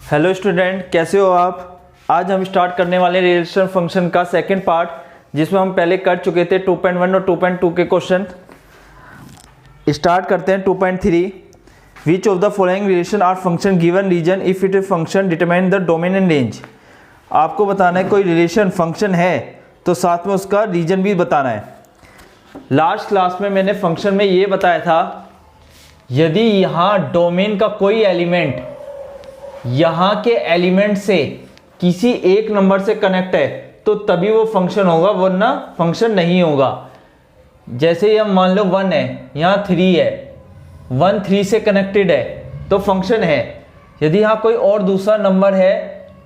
Hello student, कैसे हो आप। आज हम स्टार्ट करने वाले रिलेशन फंक्शन का सेकंड पार्ट, जिसमें हम पहले कर चुके थे 2.1 और 2.2 के क्वेश्चन। स्टार्ट करते हैं 2.3। Which of the following relation are function given reason if it is function determine the domain and range. आपको बताना है कोई रिलेशन फंक्शन है तो साथ में उसका रीजन भी बताना है। लास्ट क्लास में मैंने फंक्शन में ये बताया था, यदि यहाँ डोमेन का कोई एलिमेंट यहाँ के एलिमेंट से किसी एक नंबर से कनेक्ट है तो तभी वो फंक्शन होगा, वरना फंक्शन नहीं होगा। जैसे हम मान लो 1 है, यहाँ 3 है, 1 3 से कनेक्टेड है तो फंक्शन है। यदि यहाँ कोई और दूसरा नंबर है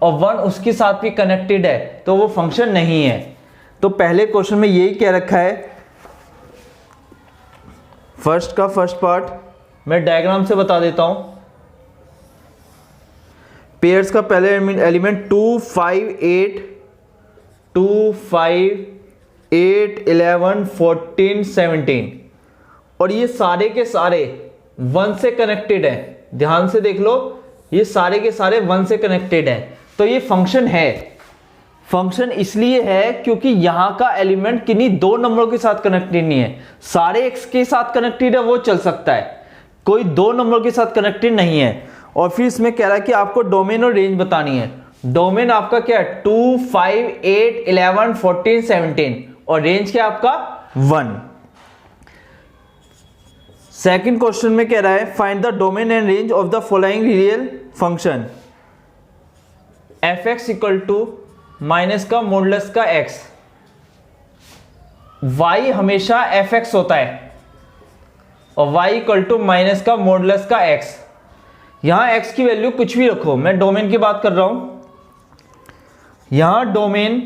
और 1 उसके साथ भी कनेक्टेड है तो वो फंक्शन नहीं है। तो पहले क्वेश्चन में यही कह रखा है। फर्स्ट का फर्स्ट पार्ट मैं डायग्राम से बता देता हूं। पेयर्स का पहले एलिमेंट 2 5 8 2 5 8 11 14 17 और ये सारे के सारे 1 से कनेक्टेड है। ध्यान से देख लो, ये सारे के सारे 1 से कनेक्टेड है तो ये फंक्शन है। फंक्शन इसलिए है क्योंकि यहां का एलिमेंट किन्हीं दो नंबरों के साथ कनेक्टेड नहीं है। सारे x के साथ कनेक्टेड है वो चल सकता है, कोई दो नंबर के साथ कनेक्टेड नहीं है। और फिर इसमें कह रहा है कि आपको डोमेन और रेंज बतानी है। डोमेन आपका क्या है 2 5 8 11 14 17 और रेंज क्या आपका 1। सेकंड क्वेश्चन में कह रहा है find the domain and range of the following real function. f(x) equal to minus का मॉडुलस का x। y हमेशा f(x) होता है और y इक्वल टू माइनस का मॉडुलस का x। यहां x की वैल्यू कुछ भी रखो, मैं डोमेन की बात कर रहा हूं। यहां domain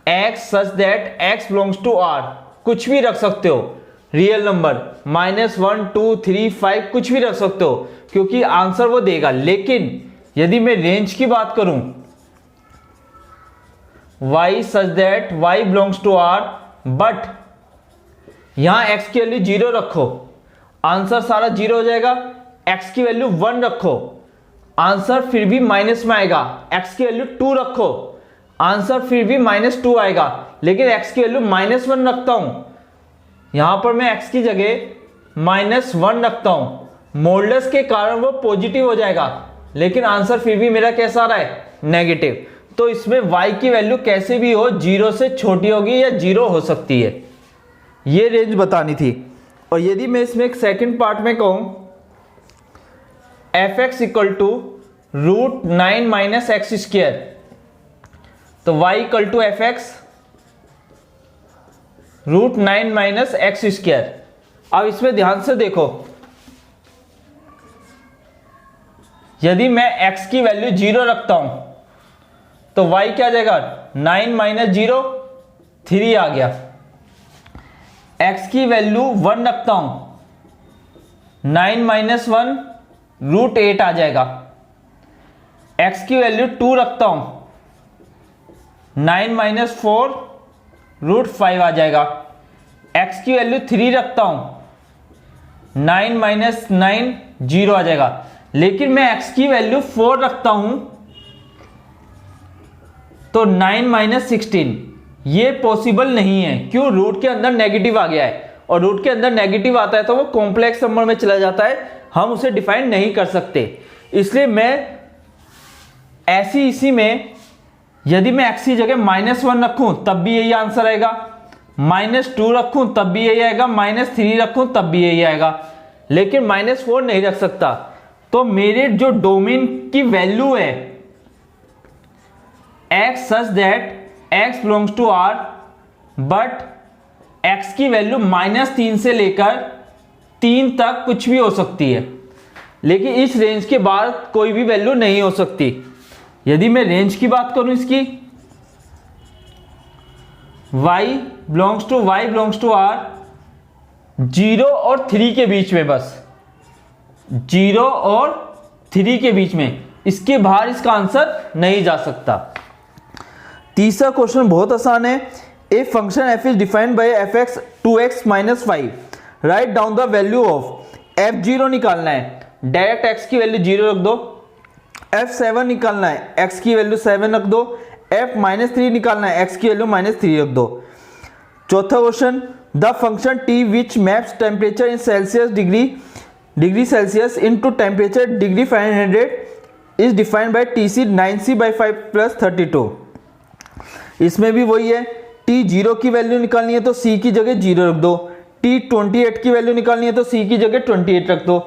x such that x belongs to r, कुछ भी रख सकते हो। रियल नंबर -1 2 3 5 कुछ भी रख सकते हो क्योंकि आंसर वो देगा। लेकिन यदि मैं रेंज की बात करूं, y such that y belongs to r, but यहां x की वैल्यू 0 रखो, आंसर सारा 0 हो जाएगा। x की वैल्यू 1 रखो, आंसर फिर भी माइनस में आएगा। x की वैल्यू 2 रखो, आंसर फिर भी -2 आएगा। लेकिन x की वैल्यू -1 रखता हूं, यहां पर मैं x की जगह -1 रखता हूं, मॉडुलस के कारण वो पॉजिटिव हो जाएगा, लेकिन आंसर फिर भी मेरा कैसा आ रहा है, नेगेटिव। तो इसमें y की वैल्यू कैसे भी हो 0 से छोटी होगी या 0 हो सकती है, ये रेंज बतानी थी। और यदि मैं इसमें एक सेकंड पार्ट में कहूं f(x) equal to √9 minus x square, तो y equal to f(x) √9 minus x square. अब इसमें ध्यान से देखो, यदि मैं x की वैल्यू 0 रखता हूं तो y क्या आ जाएगा 9 माइनस 0 3 आ गया। x की वैल्यू 1 रखता हूं, 9 माइनस 1 √8 आ जाएगा। x की वैल्यू 2 रखता हूं, 9 माइनस 4 √5 आ जाएगा। x की वैल्यू 3 रखता हूं, 9 माइनस 9 0 आ जाएगा। लेकिन मैं x की वैल्यू 4 रखता हूं तो 9 माइनस 16, ये पॉसिबल नहीं है। क्यों? रूट के अंदर नेगेटिव आ गया है और रूट के अंदर नेगेटिव आता है तो वो कॉम्प्लेक्स नंबर में चला जाता है, हम उसे डिफाइन नहीं कर सकते। इसलिए मैं इसी में यदि मैं x की जगह -1 रखूं तब भी यही आंसर आएगा, -2 रखूं तब भी यही आएगा, -3 रखूं तब भी यही आएगा, लेकिन -4 नहीं रख सकता। तो मेरे जो डोमेन की वैल्यू है x such that x belongs to r, but x की वैल्यू -3 से लेकर 3 तक कुछ भी हो सकती है, लेकिन इस रेंज के बाद कोई भी वैल्यू नहीं हो सकती। यदि मैं रेंज की बात करूं इसकी, y बिलोंग्स टू r 0 और 3 के बीच में, बस 0 और 3 के बीच में, इसके बाहर इसका आंसर नहीं जा सकता। तीसरा क्वेश्चन बहुत आसान है। A function f is defined by f(x) 2x - 5, write down the value of f0 निकालना है। डायरेक्ट x की वैल्यू 0 रख दो, f7 निकालना है, x की वैल्यू 7 रख दो। f-3 निकालना है, x की वैल्यू -3 रख दो। चौथा question, the function t which maps temperature in Celsius degree Celsius into temperature degree Fahrenheit is defined by TC 9c/5 + 32। इसमें भी वही है, t 0 की वैल्यू निकालनी है तो c की जगह 0 रख दो। t 28 की वैल्यू निकालनी है तो c की जगह 28 रख दो।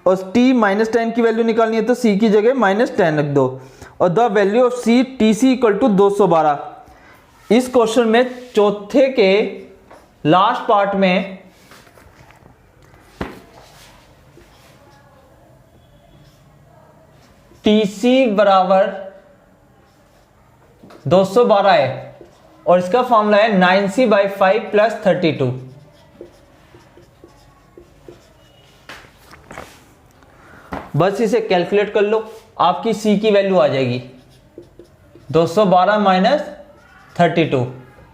और t -10 की वैल्यू निकालनी है तो c की जगह -10 रख दो। और the value of c TC = 212। इस क्वेश्चन में चौथे के लास्ट पार्ट में TC बराबर 212 है और इसका फॉर्मूला है 9c/5 + 32। बस इसे कैलकुलेट कर लो, आपकी c की वैल्यू आ जाएगी 212 - 32।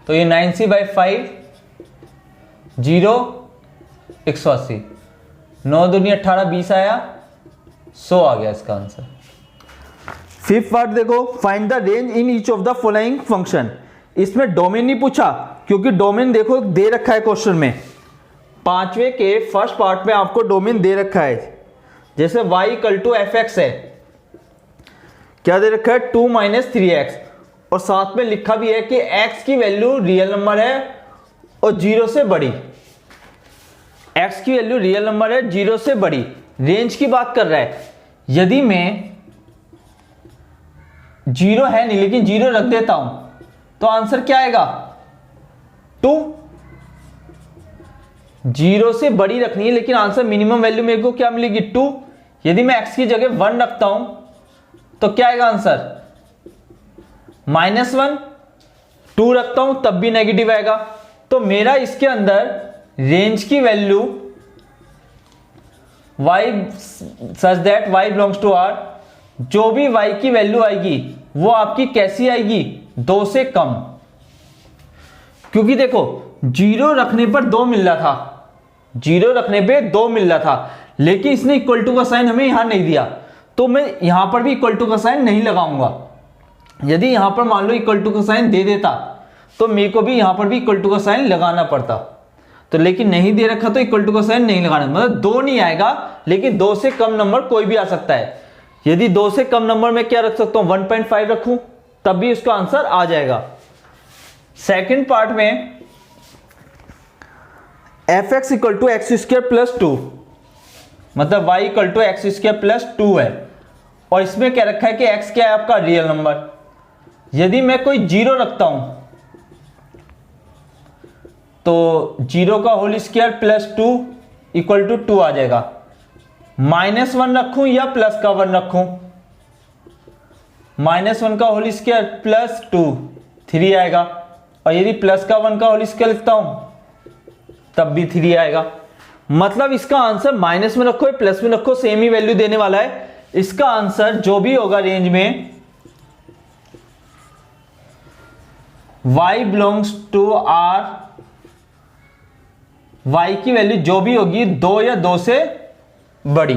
तो ये 9c/5 0 180, 9 दूनी 18 20 आया, 100 आ गया इसका आंसर। फिफ्थ पार्ट देखो, find the range in each of the following function. इसमें डोमेन नहीं पूछा क्योंकि डोमेन देखो दे रखा है क्वेश्चन में। पांचवे के फर्स्ट पार्ट में आपको डोमेन दे रखा है, जैसे y = fx है, क्या दे रखा है 2 - 3x, और साथ में लिखा भी है कि x की वैल्यू रियल नंबर है और 0 से बड़ी। x की वैल्यू रियल नंबर है 0 से बड़ी, रेंज की बात कर रहा है। यदि मैं 0 है नहीं लेकिन 0 रख देता हूं तो आंसर क्या आएगा 2। 0 से बड़ी रखनी है लेकिन आंसर मिनिमम वैल्यू मेरे को क्या मिलेगी 2। यदि मैं x की जगह 1 रखता हूं तो क्या आएगा आंसर -1। 2 रखता हूं तब भी नेगेटिव आएगा। तो मेरा इसके अंदर रेंज की value y such that y belongs to R, जो भी y की वैल्यू आएगी वो आपकी कैसी आएगी 2 से कम। क्योंकि देखो 0 रखने पर 2 मिल रहा था, 0 रखने पे 2 मिल रहा था, लेकिन इसने इक्वल टू का साइन हमें यहां नहीं दिया, तो मैं यहां पर भी इक्वल टू का साइन नहीं लगाऊंगा। यदि यहां पर मान लो इक्वल टू का साइन दे देता तो मेरे को भी यहां पर भी इक्वल टू का साइन लगाना पड़ता, तो लेकिन नहीं दे रखा तो इक्वल टू का साइन नहीं लगाना, मतलब 2 नहीं आएगा लेकिन 2 से कम नंबर कोई भी आ सकता है। यदि 2 से कम नंबर में क्या रख सकता हूं 1.5 रखूं तब भी उसका आंसर आ जाएगा। सेकंड पार्ट में fx = x² + 2, मतलब y = x² + 2 है, और इसमें क्या रखा है कि x क्या है आपका रियल नंबर। यदि मैं कोई 0 रखता हूं तो 0 का होल स्क्वायर + 2 = 2 आ जाएगा। -1 रखूं या प्लस का 1 रखूं, -1 का होल स्क्वायर + 2 3 आएगा, और यदि प्लस का 1 का होल स्क्वायर लिखता हूं तब भी 3 आएगा। मतलब इसका आंसर माइनस में रखो या प्लस में रखो सेम ही वैल्यू देने वाला है। इसका आंसर जो भी होगा रेंज में y belongs to R, y की वैल्यू जो भी होगी 2 या 2 से बड़ी।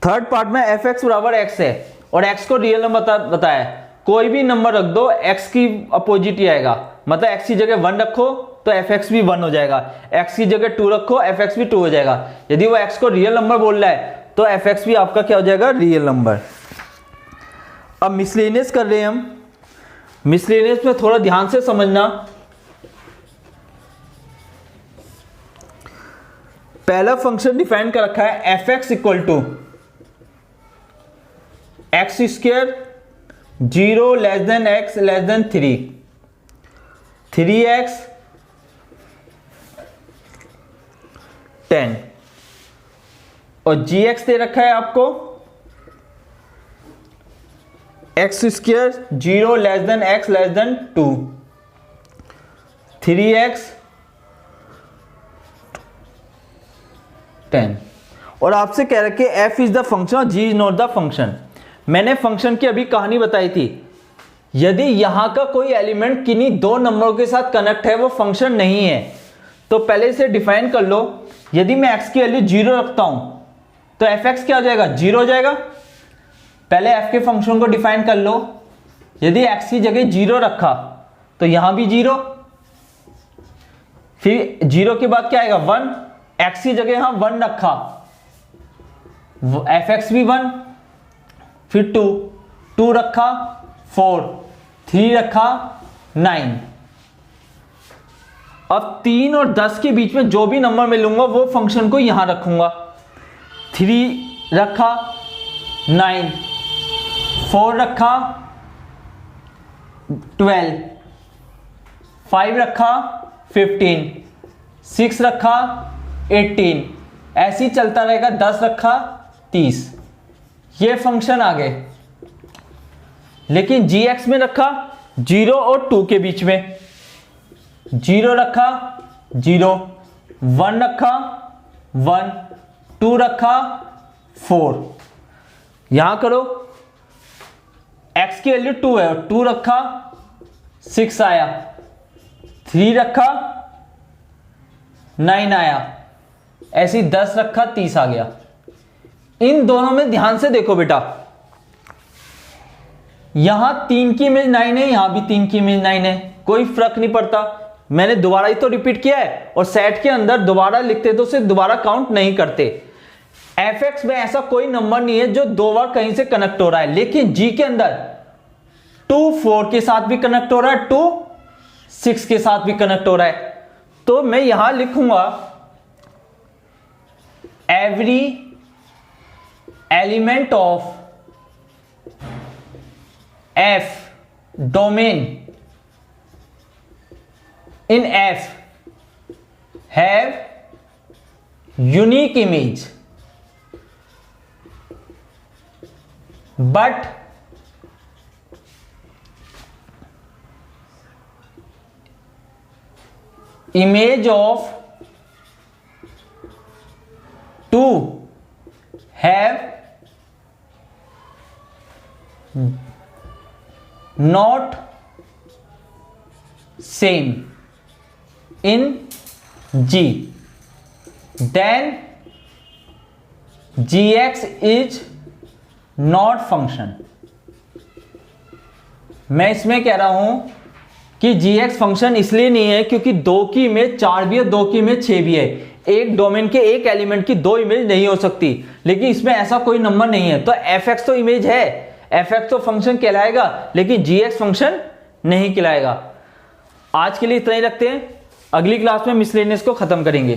थर्ड पार्ट में fx = x है और x को रियल नंबर बताया है, कोई भी नंबर रख दो x की अपोजिट ही आएगा, मतलब x की जगह 1 रखो तो fx भी 1 हो जाएगा, x की जगह 2 रखो fx भी 2 हो जाएगा। यदि वो x को रियल नंबर बोल रहा है तो fx भी आपका क्या हो जाएगा रियल नंबर। अब मिसलेनियस कर रहे हैं हम। मिसलेनियस में थोड़ा ध्यान से समझना। पहला फंक्शन डिफाइन कर रखा है fx = x² 0 < x < 3, 3x 10, और gx दे रखा है आपको x² 0 < x < 2, 3x 10, और आपसे कह रखे f इज द फंक्शन और g is not the function. मैंने फंक्शन की अभी कहानी बताई थी, यदि यहां का कोई एलिमेंट किन्हीं 2 नंबरों के साथ कनेक्ट है वो फंक्शन नहीं है। तो पहले इसे डिफाइन कर लो। यदि मैं x की वैल्यू 0 रखता हूं तो fx क्या हो जाएगा 0 हो जाएगा, पहले f के फंक्शन को डिफाइन कर लो। यदि x की जगह 0 रखा तो यहां भी 0, फिर 0 के बाद क्या आएगा 1, x की जगह यहां 1 रखा, fx भी 1, फिर 2 रखा 4, 3 रखा 9। अब 3 और 10 के बीच में जो भी नंबर मैं लूंगा वो फंक्शन को यहां रखूंगा। 3 रखा 9, 4 रखा 12, 5 रखा 15, 6 रखा 18, ऐसे ही चलता रहेगा। 10 रखा 30। ये फंक्शन आ गए। लेकिन gx में रखा 0 और 2 के बीच में, 0 रखा 0, 1 रखा 1, 2 रखा 4। यहां करो, x की वैल्यू 2 है और 2 रखा 6 आया, 3 रखा 9 आया, ऐसे ही 10 रखा 30 आ गया। इन दोनों में ध्यान से देखो बेटा, यहां 3 की इमेज 9 है, यहां भी 3 की इमेज 9 है, कोई फर्क नहीं पड़ता। मैंने दोबारा ही तो रिपीट किया है और सेट के अंदर दोबारा लिखते तो उसे दोबारा काउंट नहीं करते। fx में ऐसा कोई नंबर नहीं है जो 2 बार कहीं से कनेक्ट हो रहा है, लेकिन g के अंदर 2 4 के साथ भी कनेक्ट हो रहा है, 2 6 के साथ भी कनेक्ट हो रहा है। तो मैं यहां लिखूंगा every element of f domain in f have unique image but image of 2 have not same in G, then gx is not function। मैं इसमें कह रहा हूं कि gx फंक्शन इसलिए नहीं है क्योंकि 2 की इमेज 4 भी है, 2 की इमेज 6 भी है। एक डोमेन के एक एलिमेंट की 2 इमेज नहीं हो सकती, लेकिन इसमें ऐसा कोई नंबर नहीं है। तो fx तो इमेज है, fx तो फंक्शन कहलाएगा, लेकिन gx फंक्शन नहीं कहलाएगा। आज के लिए इतना ही रखते हैं, अगली क्लास में मिसलेनियस को खत्म करेंगे।